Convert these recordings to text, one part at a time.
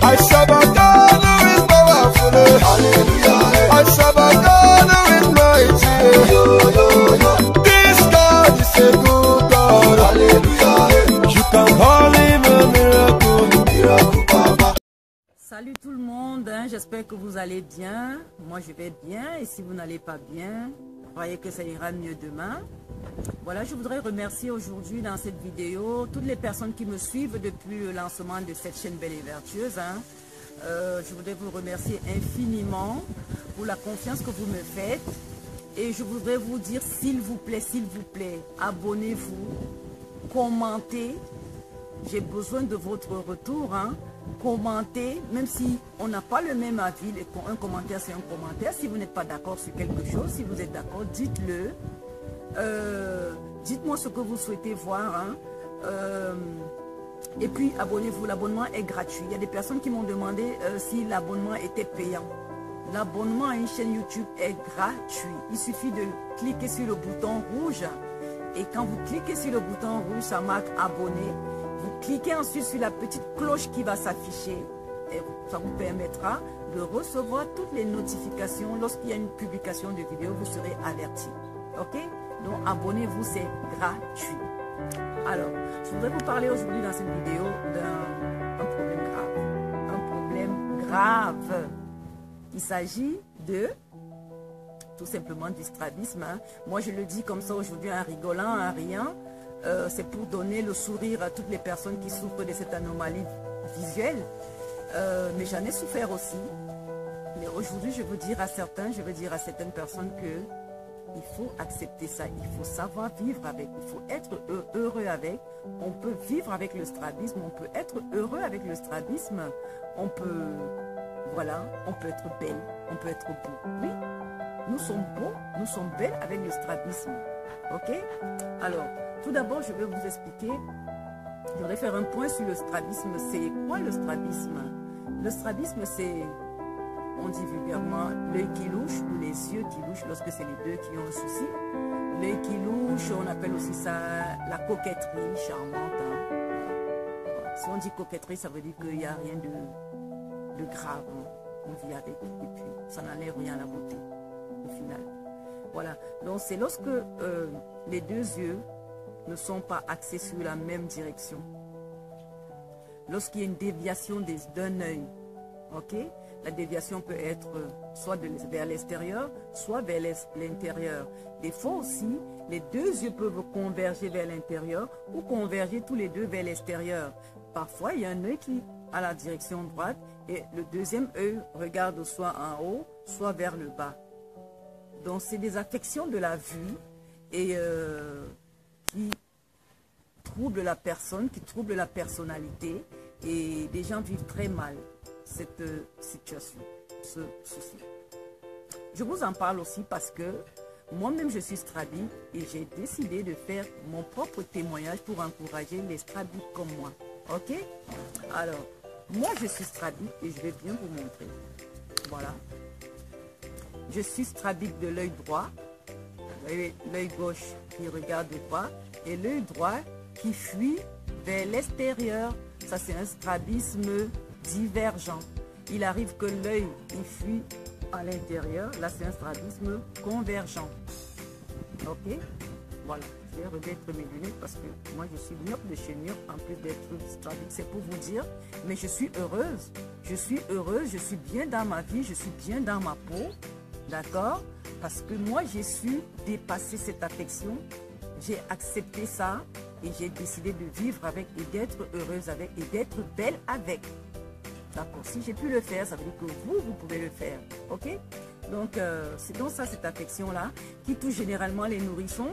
I serve a God who is powerful. Hallelujah. I serve a God who is mighty. This God is a good God. Hallelujah. You can call him a miracle. Miracle Papa. Salut tout le monde, hein, j'espère que vous allez bien. Moi je vais bien et si vous n'allez pas bien, croyez que ça ira mieux demain. Voilà, je voudrais remercier aujourd'hui dans cette vidéo toutes les personnes qui me suivent depuis le lancement de cette chaîne Belle et Vertueuse. Hein. Je voudrais vous remercier infiniment pour la confiance que vous me faites. Et je voudrais vous dire s'il vous plaît, abonnez-vous, commentez. J'ai besoin de votre retour. Hein. Commentez, même si on n'a pas le même avis, un commentaire c'est un commentaire. Si vous n'êtes pas d'accord sur quelque chose, si vous êtes d'accord, dites-le. Dites-moi ce que vous souhaitez voir. Hein. Et puis abonnez-vous, l'abonnement est gratuit. Il y a des personnes qui m'ont demandé si l'abonnement était payant. L'abonnement à une chaîne YouTube est gratuit. Il suffit de cliquer sur le bouton rouge. Et quand vous cliquez sur le bouton rouge, ça marque abonné. Vous cliquez ensuite sur la petite cloche qui va s'afficher. Et ça vous permettra de recevoir toutes les notifications. Lorsqu'il y a une publication de vidéo, vous serez averti. Ok? Donc abonnez-vous, c'est gratuit. Alors, je voudrais vous parler aujourd'hui dans cette vidéo d'un problème grave. Un problème grave. Il s'agit de tout simplement du strabisme. Hein. Moi, je le dis comme ça aujourd'hui en rigolant, en riant. C'est pour donner le sourire à toutes les personnes qui souffrent de cette anomalie visuelle. Mais j'en ai souffert aussi. Mais aujourd'hui, je veux dire à certaines personnes que il faut accepter ça, il faut savoir vivre avec, il faut être heureux avec. On peut vivre avec le strabisme, on peut être heureux avec le strabisme, on peut, voilà, on peut être belle, on peut être beau. Oui, nous sommes beaux, nous sommes belles avec le strabisme. Ok? Alors, tout d'abord, je vais vous expliquer, je voudrais faire un point sur le strabisme. C'est quoi le strabisme? Le strabisme, c'est, on dit vulgairement, l'œil qui louche ou les yeux qui louchent lorsque c'est les deux qui ont un souci. L'œil qui louche, on appelle aussi ça la coquetterie charmante. Hein. Si on dit coquetterie, ça veut dire qu'il n'y a rien de grave. Hein. On vit avec et puis ça n'enlève rien à la beauté au final. Voilà, donc c'est lorsque les deux yeux ne sont pas axés sur la même direction. Lorsqu'il y a une déviation d'un œil, ok? La déviation peut être soit vers l'extérieur, soit vers l'intérieur. Des fois aussi, les deux yeux peuvent converger vers l'intérieur ou converger tous les deux vers l'extérieur. Parfois, il y a un œil qui a la direction droite et le deuxième œil regarde soit en haut, soit vers le bas. Donc, c'est des affections de la vue et qui troublent la personne, qui troublent la personnalité et des gens vivent très mal cette situation, ce souci. Je vous en parle aussi parce que moi-même je suis strabique et j'ai décidé de faire mon propre témoignage pour encourager les strabiques comme moi. Ok? Alors, moi je suis strabique et je vais bien vous montrer. Voilà. Je suis strabique de l'œil droit, l'œil gauche qui regarde droit et l'œil droit qui fuit vers l'extérieur. Ça c'est un strabisme divergent. Il arrive que l'œil il fuit à l'intérieur. Là, c'est un strabisme convergent. Ok? Voilà. Je vais remettre mes lunettes parce que moi, je suis myope de chez myope en plus d'être strabique. C'est pour vous dire. Mais je suis heureuse. Je suis heureuse. Je suis bien dans ma vie. Je suis bien dans ma peau. D'accord? Parce que moi, j'ai su dépasser cette affection. J'ai accepté ça. Et j'ai décidé de vivre avec et d'être heureuse avec et d'être belle avec. D'accord, si j'ai pu le faire, ça veut dire que vous pouvez le faire. Ok? Donc, c'est donc ça, cette affection-là, qui touche généralement les nourrissons.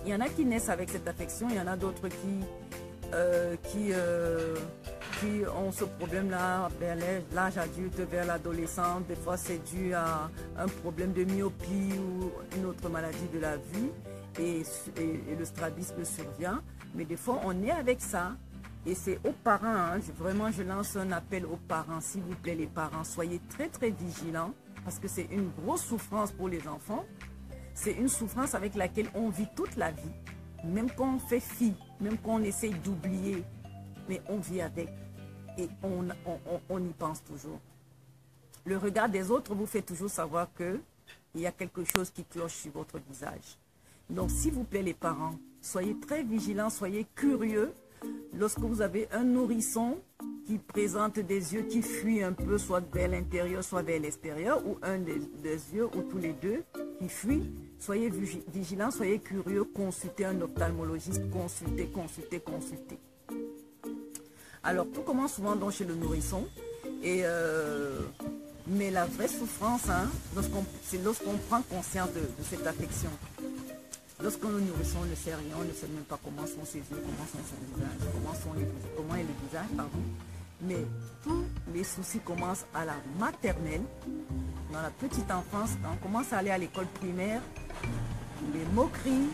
Il y en a qui naissent avec cette affection, il y en a d'autres qui ont ce problème-là vers l'âge adulte, vers l'adolescence. Des fois, c'est dû à un problème de myopie ou une autre maladie de la vue. Et le strabisme survient. Mais des fois, on est avec ça. Et c'est aux parents, hein, vraiment je lance un appel aux parents, s'il vous plaît les parents, soyez très très vigilants parce que c'est une grosse souffrance pour les enfants. C'est une souffrance avec laquelle on vit toute la vie, même quand on fait fi, même quand on essaye d'oublier, mais on vit avec. et on y pense toujours. Le regard des autres vous fait toujours savoir qu'il y a quelque chose qui cloche sur votre visage. Donc, s'il vous plaît, les parents, soyez très vigilants, soyez curieux. Lorsque vous avez un nourrisson qui présente des yeux qui fuient un peu, soit vers l'intérieur, soit vers l'extérieur, ou un des yeux, ou tous les deux qui fuient, soyez vigilants, soyez curieux, consultez un ophtalmologiste, consultez. Alors, tout commence souvent donc chez le nourrisson, mais la vraie souffrance, hein, c'est lorsqu'on prend conscience de cette affection. Lorsque le nourrisson ne sait rien, on ne sait même pas comment sont ses yeux, comment sont son visage, comment est le visage, pardon. Mais tous les soucis commencent à la maternelle, dans la petite enfance, quand on commence à aller à l'école primaire, les moqueries,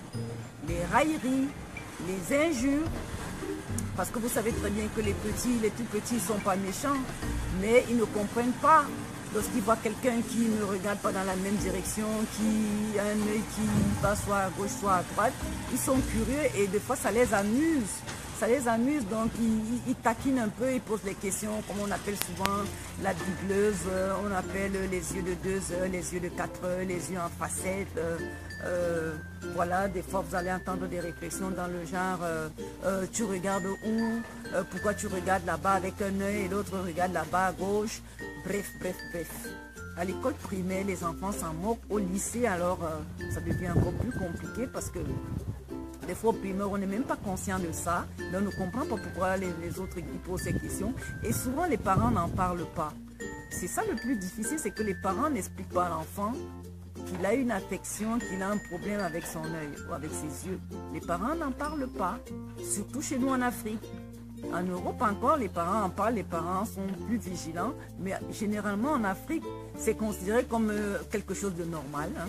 les railleries, les injures, parce que vous savez très bien que les tout petits ne sont pas méchants, mais ils ne comprennent pas. Lorsqu'ils voient quelqu'un qui ne regarde pas dans la même direction, qui a un œil qui va soit à gauche, soit à droite, ils sont curieux et des fois ça les amuse. Ça les amuse, donc ils taquinent un peu, ils posent des questions, comme on appelle souvent la bigleuse, on appelle les yeux de 2 heures, les yeux de 4 heures, les yeux en facettes. Voilà, des fois vous allez entendre des réflexions dans le genre tu regardes où, pourquoi tu regardes là-bas avec un œil et l'autre regarde là-bas à gauche. Bref. À l'école primaire, les enfants s'en moquent. Au lycée, alors, ça devient encore plus compliqué parce que des fois, au primaire, on n'est même pas conscient de ça. Mais on ne comprend pas pourquoi les autres qui posent ces questions. Et souvent, les parents n'en parlent pas. C'est ça le plus difficile, c'est que les parents n'expliquent pas à l'enfant qu'il a une affection, qu'il a un problème avec son œil ou avec ses yeux. Les parents n'en parlent pas, surtout chez nous en Afrique. En Europe encore, les parents en parlent, les parents sont plus vigilants, mais généralement en Afrique, c'est considéré comme quelque chose de normal. Hein.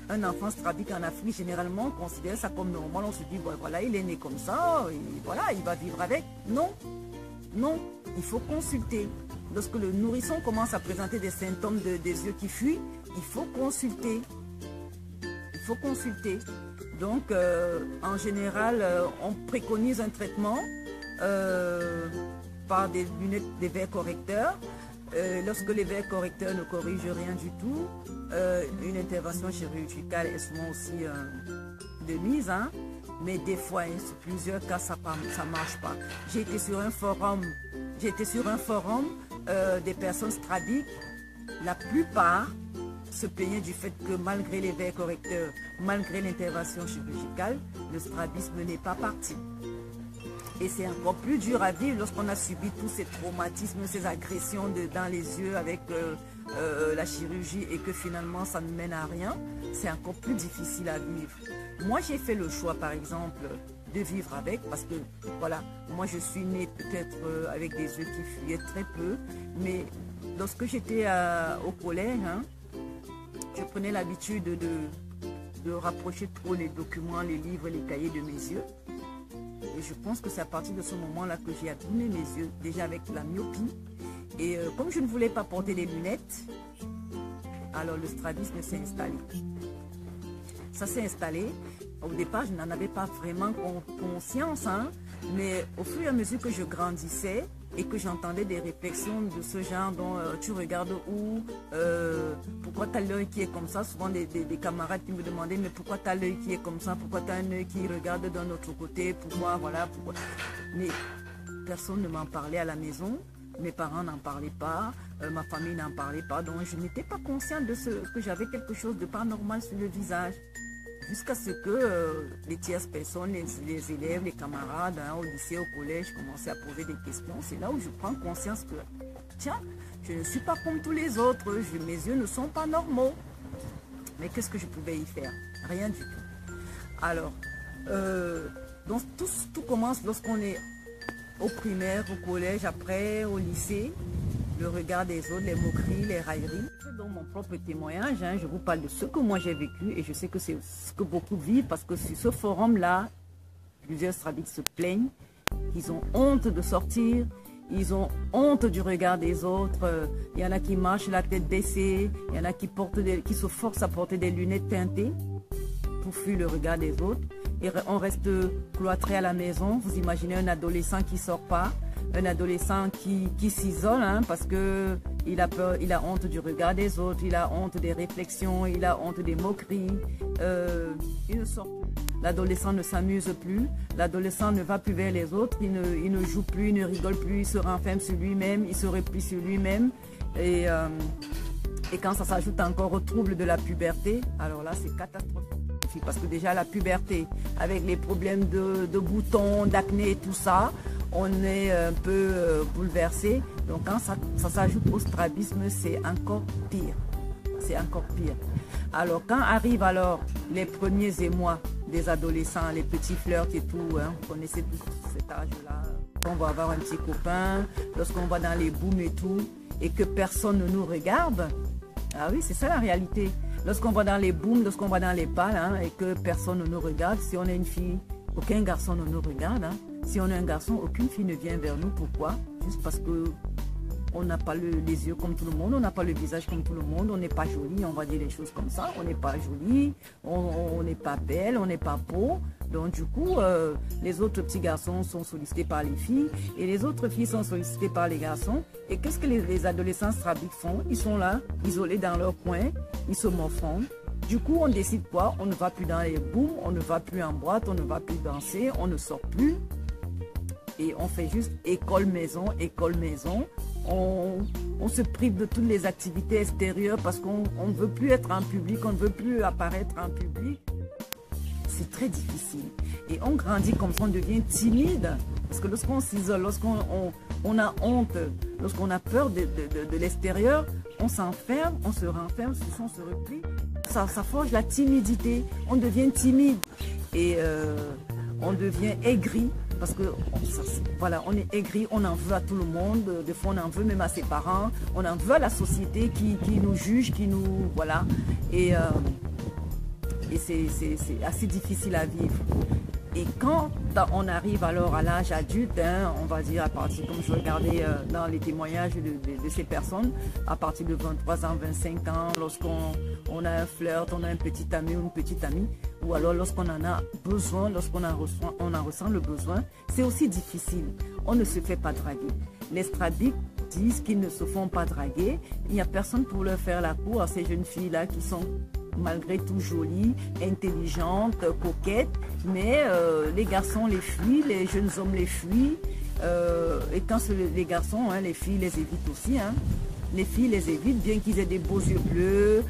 Un enfant strabique en Afrique, généralement, on considère ça comme normal. On se dit, bon, voilà, il est né comme ça, et voilà, il va vivre avec. Non, il faut consulter. Lorsque le nourrisson commence à présenter des symptômes des yeux qui fuient, il faut consulter. Donc, en général, on préconise un traitement par des lunettes, des verres correcteurs. Lorsque les verres correcteurs ne corrigent rien du tout, une intervention chirurgicale est souvent aussi de mise, hein? Mais des fois, sur plusieurs cas, ça marche pas. J'ai été sur un forum, des personnes strabiques. La plupart se plaignaient du fait que malgré les verres correcteurs, malgré l'intervention chirurgicale, le strabisme n'est pas parti. Et c'est encore plus dur à vivre lorsqu'on a subi tous ces traumatismes, ces agressions dans les yeux avec la chirurgie et que finalement ça ne mène à rien. C'est encore plus difficile à vivre. Moi, j'ai fait le choix, par exemple, de vivre avec parce que, voilà, moi je suis née peut-être avec des yeux qui fuyaient très peu. Mais lorsque j'étais au collège, hein, je prenais l'habitude de rapprocher trop les documents, les livres, les cahiers de mes yeux. Et je pense que c'est à partir de ce moment-là que j'ai abîmé mes yeux, déjà avec la myopie. Et comme je ne voulais pas porter des lunettes, alors le strabisme s'est installé. Ça s'est installé. Au départ, je n'en avais pas vraiment conscience, hein, mais au fur et à mesure que je grandissais et que j'entendais des réflexions de ce genre, dont tu regardes où, pourquoi tu as l'œil qui est comme ça, souvent des camarades qui me demandaient, mais pourquoi tu as l'œil qui est comme ça, pourquoi tu as un œil qui regarde d'un autre côté, pourquoi, voilà, pourquoi. Mais personne ne m'en parlait à la maison, mes parents n'en parlaient pas, ma famille n'en parlait pas, donc je n'étais pas consciente de que j'avais quelque chose de pas normal sur le visage. Jusqu'à ce que les tierces personnes, les élèves, les camarades, hein, au lycée, au collège, commençaient à poser des questions. C'est là où je prends conscience que, tiens, je ne suis pas comme tous les autres, mes yeux ne sont pas normaux. Mais qu'est-ce que je pouvais y faire? Rien du tout. Alors, donc tout commence lorsqu'on est au primaire, au collège, après au lycée. Le regard des autres, les moqueries, les railleries. C'est dans mon propre témoignage, hein, je vous parle de ce que moi j'ai vécu et je sais que c'est ce que beaucoup vivent parce que sur ce forum-là, plusieurs strabiques se plaignent, ils ont honte de sortir, ils ont honte du regard des autres. Il y en a qui marchent la tête baissée, il y en a qui se forcent à porter des lunettes teintées pour fuir le regard des autres. Et on reste cloîtré à la maison. Vous imaginez un adolescent qui ne sort pas. un adolescent qui s'isole hein, parce que il a peur, il a honte du regard des autres, il a honte des réflexions, il a honte des moqueries. Il ne sort plus. L'adolescent ne s'amuse plus, l'adolescent ne va plus vers les autres, il ne joue plus, il ne rigole plus, il se renferme sur lui-même, il se replie sur lui-même. Et quand ça s'ajoute encore au trouble de la puberté, alors là c'est catastrophique. Parce que déjà la puberté, avec les problèmes de boutons, d'acné et tout ça, on est un peu bouleversé. Donc quand ça s'ajoute au strabisme, c'est encore pire. C'est encore pire. Alors quand arrivent alors les premiers émois des adolescents, les petits flirts et tout, hein, vous connaissez tout cet âge-là. On va avoir un petit copain, lorsqu'on va dans les booms et tout, et que personne ne nous regarde. Ah oui, c'est ça la réalité. Lorsqu'on va dans les booms, lorsqu'on va dans les balles hein, et que personne ne nous regarde, si on est une fille, aucun garçon ne nous regarde. Hein. Si on est un garçon, aucune fille ne vient vers nous. Pourquoi? Juste parce que on n'a pas les yeux comme tout le monde, on n'a pas le visage comme tout le monde, on n'est pas joli, on va dire les choses comme ça, on n'est pas joli, on n'est pas belle, on n'est pas beau. Donc du coup, les autres petits garçons sont sollicités par les filles et les autres filles sont sollicitées par les garçons. Et qu'est-ce que les adolescents strabiques font? Ils sont là, isolés dans leur coin, ils se morfondent. Du coup, on décide quoi? On ne va plus dans les booms, on ne va plus en boîte, on ne va plus danser, on ne sort plus. Et on fait juste école-maison, école-maison. On se prive de toutes les activités extérieures parce qu'on ne veut plus être en public, on ne veut plus apparaître en public. C'est très difficile. Et on grandit comme ça, on devient timide. Parce que lorsqu'on s'isole, lorsqu'on a honte, lorsqu'on a peur de l'extérieur, on s'enferme, on se renferme, on se replie. Ça forge la timidité. On devient timide. Et on devient aigri. Parce que voilà, on est aigri, on en veut à tout le monde, des fois on en veut même à ses parents, on en veut à la société qui nous juge, qui nous... Voilà. Et c'est assez difficile à vivre. Et quand on arrive alors à l'âge adulte, hein, on va dire à partir, comme je regardais dans les témoignages de ces personnes, à partir de 23 ans, 25 ans, lorsqu'on a un flirt, on a un petit ami ou une petite amie, ou alors lorsqu'on en a besoin, lorsqu'on en ressent le besoin, c'est aussi difficile. On ne se fait pas draguer. Les strabiques disent qu'ils ne se font pas draguer. Il n'y a personne pour leur faire la cour à ces jeunes filles-là qui sont malgré tout jolies, intelligentes, coquettes, mais les garçons les fuient, les jeunes hommes les fuient. Et quand les garçons, hein, les filles les évitent aussi. Hein. Les filles les évitent, bien qu'ils aient des beaux yeux bleus,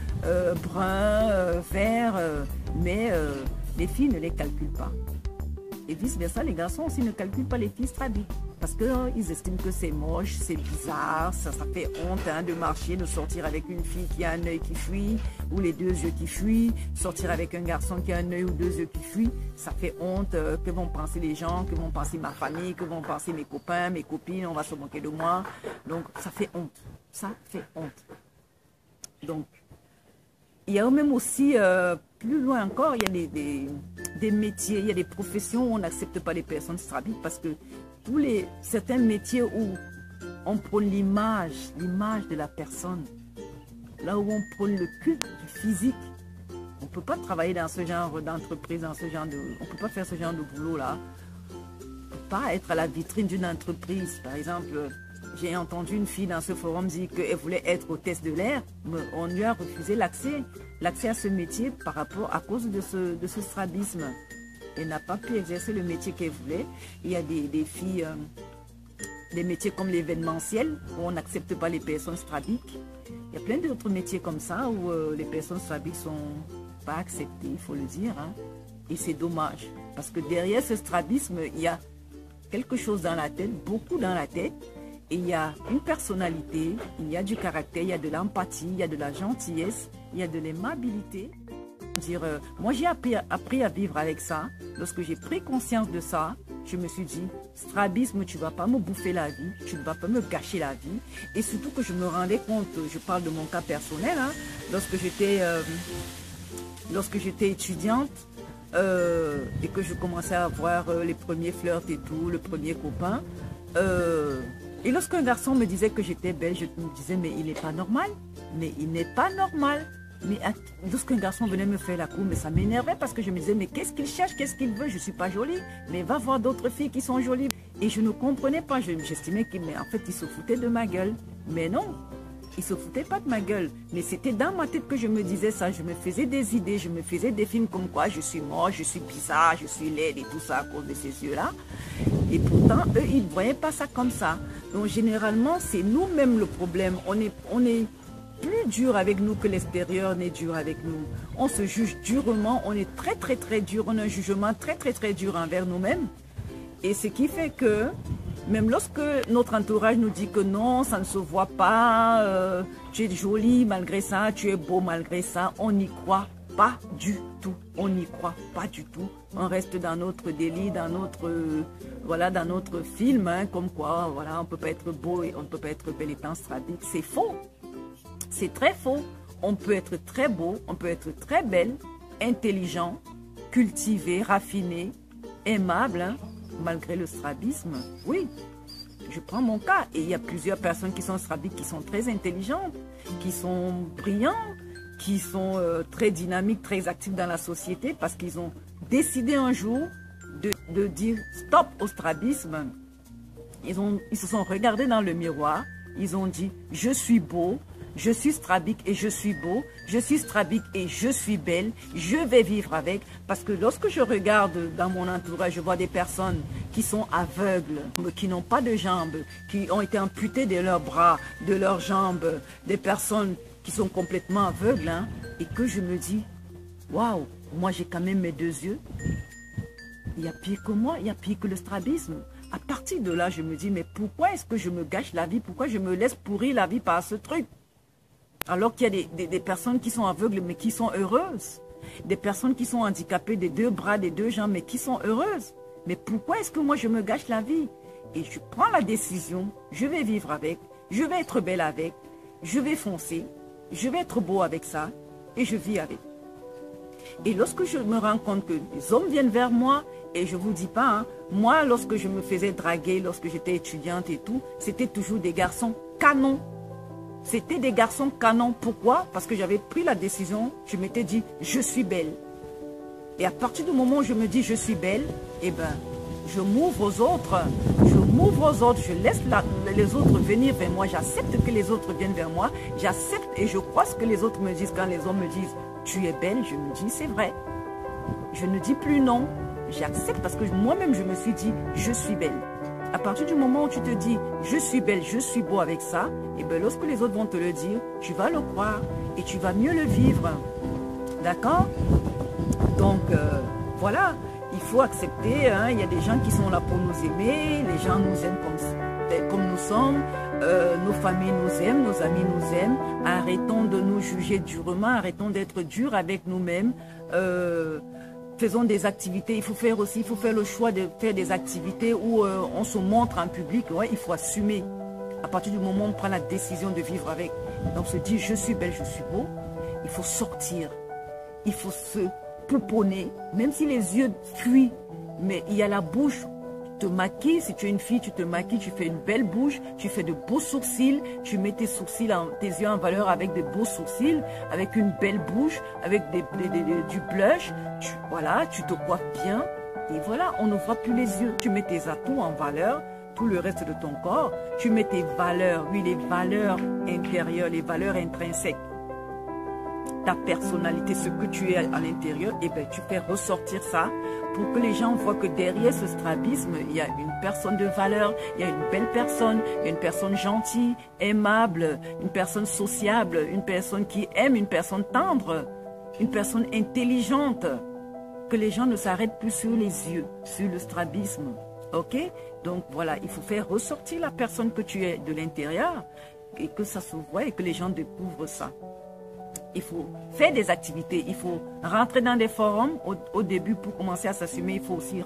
bruns, verts, mais les filles ne les calculent pas. Et vice-versa, les garçons aussi ne calculent pas les filles strabiques. Parce qu'ils estiment que c'est moche, c'est bizarre, ça fait honte hein, de marcher, de sortir avec une fille qui a un œil qui fuit, ou les deux yeux qui fuient, sortir avec un garçon qui a un œil ou deux yeux qui fuient, ça fait honte, que vont penser les gens, que vont penser ma famille, que vont penser mes copains, mes copines, on va se moquer de moi. Donc ça fait honte, ça fait honte. Donc, il y a même aussi, plus loin encore, il y a des métiers, il y a des professions où on n'accepte pas les personnes strabiques parce que certains métiers où on prône l'image de la personne, là où on prône le culte du physique, on ne peut pas travailler dans ce genre d'entreprise, on ne peut pas faire ce genre de boulot-là. On ne peut pas être à la vitrine d'une entreprise. Par exemple, j'ai entendu une fille dans ce forum dire qu'elle voulait être hôtesse de l'air, mais on lui a refusé l'accès à ce métier à cause de ce strabisme. Elle n'a pas pu exercer le métier qu'elle voulait. Il y a des filles, des métiers comme l'événementiel, où on n'accepte pas les personnes strabiques. Il y a plein d'autres métiers comme ça, où les personnes strabiques ne sont pas acceptées, il faut le dire. Hein. Et c'est dommage, parce que derrière ce strabisme, il y a quelque chose dans la tête, beaucoup dans la tête. Et il y a une personnalité, il y a du caractère, il y a de l'empathie, il y a de la gentillesse, il y a de l'aimabilité. Moi j'ai appris à vivre avec ça. Lorsque j'ai pris conscience de ça, je me suis dit, strabisme, tu ne vas pas me bouffer la vie, tu ne vas pas me gâcher la vie. Et surtout que je me rendais compte, je parle de mon cas personnel, hein, lorsque j'étais étudiante et que je commençais à avoir les premiers flirts et tout, le premier copain. Et lorsqu'un garçon me disait que j'étais belle, je me disais, mais il n'est pas normal. Mais il n'est pas normal. Mais lorsqu'un garçon venait me faire la cour, mais ça m'énervait parce que je me disais, mais qu'est-ce qu'il cherche, qu'est-ce qu'il veut? Je ne suis pas jolie, mais va voir d'autres filles qui sont jolies. Et je ne comprenais pas, j'estimais qu'il en fait, il se foutait de ma gueule. Mais non, il se foutait pas de ma gueule. Mais c'était dans ma tête que je me disais ça, je me faisais des idées, je me faisais des films comme quoi je suis moche, je suis bizarre, je suis laide et tout ça à cause de ces yeux-là. Et pourtant, eux, ils ne voyaient pas ça comme ça. Donc généralement, c'est nous-mêmes le problème. On est plus dur avec nous que l'extérieur n'est dur avec nous. On se juge durement, on est très très très dur, on a un jugement très très très dur envers nous-mêmes. Et ce qui fait que, même lorsque notre entourage nous dit que non, ça ne se voit pas, tu es jolie malgré ça, tu es beau malgré ça, on n'y croit pas du tout. On n'y croit pas du tout. On reste dans notre délit, dans notre, voilà, dans notre film, hein, comme quoi, voilà, on ne peut pas être beau et on ne peut pas être bel étant strabique. C'est faux. C'est très faux. On peut être très beau, on peut être très belle, intelligent, cultivé, raffiné, aimable, hein, malgré le strabisme. Oui, je prends mon cas. Et il y a plusieurs personnes qui sont strabiques, qui sont très intelligentes, qui sont brillantes, qui sont très dynamiques, très actifs dans la société parce qu'ils ont décidé un jour de dire stop au strabisme. Ils se sont regardés dans le miroir, ils ont dit je suis beau, je suis strabique et je suis beau, je suis strabique et je suis belle, je vais vivre avec. Parce que lorsque je regarde dans mon entourage, je vois des personnes qui sont aveugles, qui n'ont pas de jambes, qui ont été amputées de leurs bras, de leurs jambes, des personnes qui sont complètement aveugles, hein, et que je me dis, waouh, moi j'ai quand même mes deux yeux. Il y a pire que moi, il y a pire que le strabisme. À partir de là, je me dis, mais pourquoi est-ce que je me gâche la vie? Pourquoi je me laisse pourrir la vie par ce truc? Alors qu'il y a des personnes qui sont aveugles, mais qui sont heureuses. Des personnes qui sont handicapées des deux bras, des deux jambes, mais qui sont heureuses. Mais pourquoi est-ce que moi je me gâche la vie? Et je prends la décision, je vais vivre avec, je vais être belle avec, je vais foncer, je vais être beau avec ça, et je vis avec. Et lorsque je me rends compte que les hommes viennent vers moi, et je ne vous dis pas, hein, moi lorsque je me faisais draguer, lorsque j'étais étudiante et tout, c'était toujours des garçons canons. C'était des garçons canons. Pourquoi? Parce que j'avais pris la décision, je m'étais dit, je suis belle. Et à partir du moment où je me dis, je suis belle, eh ben, je m'ouvre aux autres. Je m'ouvre aux autres, je laisse les autres venir vers moi. J'accepte que les autres viennent vers moi. J'accepte et je crois ce que les autres me disent. Quand les hommes me disent, tu es belle, je me dis, c'est vrai. Je ne dis plus non. J'accepte parce que moi-même, je me suis dit, je suis belle. À partir du moment où tu te dis, je suis belle, je suis beau avec ça, et bien lorsque les autres vont te le dire, tu vas le croire et tu vas mieux le vivre. D'accord? Donc, voilà, il faut accepter, hein, il y a des gens qui sont là pour nous aimer, les gens nous aiment comme nous sommes, nos familles nous aiment, nos amis nous aiment. Arrêtons de nous juger durement, arrêtons d'être durs avec nous-mêmes. Faisons des activités, il faut faire le choix de faire des activités où on se montre en public, ouais, il faut assumer. À partir du moment où on prend la décision de vivre avec, donc se dit je suis belle, je suis beau, il faut sortir, il faut se pouponner, même si les yeux fuient, mais il y a la bouche. Te maquilles, si tu es une fille, tu te maquilles, tu fais une belle bouche, tu fais de beaux sourcils, tu mets tes sourcils, tes yeux en valeur avec de beaux sourcils, avec une belle bouche, avec du blush, voilà, tu te coiffes bien, et voilà, on ne voit plus les yeux. Tu mets tes atouts en valeur, tout le reste de ton corps, tu mets tes valeurs, oui, les valeurs intérieures, les valeurs intrinsèques. Ta personnalité, ce que tu es à l'intérieur, et bien tu fais ressortir ça pour que les gens voient que derrière ce strabisme, il y a une personne de valeur, il y a une belle personne, il y a une personne gentille, aimable, une personne sociable, une personne qui aime, une personne tendre, une personne intelligente. Que les gens ne s'arrêtent plus sur les yeux, sur le strabisme. Ok? Donc voilà, il faut faire ressortir la personne que tu es de l'intérieur et que ça se voit et que les gens découvrent ça. Il faut faire des activités, il faut rentrer dans des forums. Au début, pour commencer à s'assumer, il faut aussi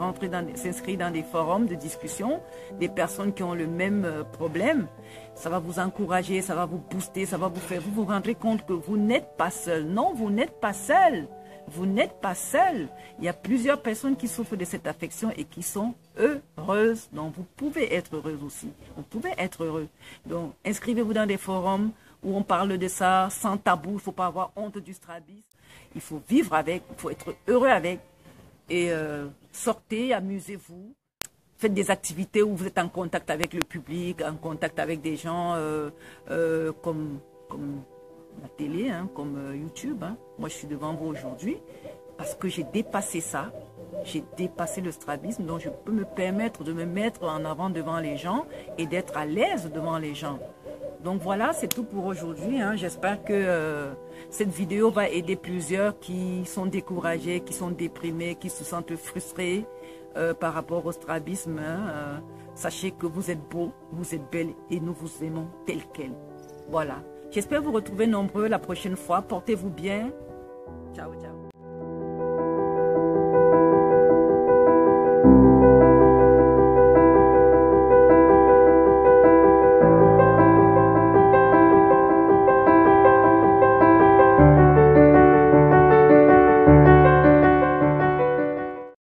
s'inscrire dans des forums de discussion, des personnes qui ont le même problème. Ça va vous encourager, ça va vous booster, ça va vous faire, vous rendrez compte que vous n'êtes pas seul. Non, vous n'êtes pas seul. Vous n'êtes pas seul. Il y a plusieurs personnes qui souffrent de cette affection et qui sont heureuses. Donc, vous pouvez être heureux aussi. Vous pouvez être heureux. Donc, inscrivez-vous dans des forums où on parle de ça sans tabou. Il ne faut pas avoir honte du strabisme. Il faut vivre avec, il faut être heureux avec. Et sortez, amusez-vous. Faites des activités où vous êtes en contact avec le public, en contact avec des gens comme la télé, hein, comme YouTube. Hein. Moi, je suis devant vous aujourd'hui parce que j'ai dépassé ça. J'ai dépassé le strabisme, donc je peux me permettre de me mettre en avant devant les gens et d'être à l'aise devant les gens. Donc voilà, c'est tout pour aujourd'hui. Hein. J'espère que cette vidéo va aider plusieurs qui sont découragés, qui sont déprimés, qui se sentent frustrés par rapport au strabisme. Hein. Sachez que vous êtes beau, vous êtes belle et nous vous aimons tel quel. Voilà. J'espère vous retrouver nombreux la prochaine fois. Portez-vous bien. Ciao, ciao.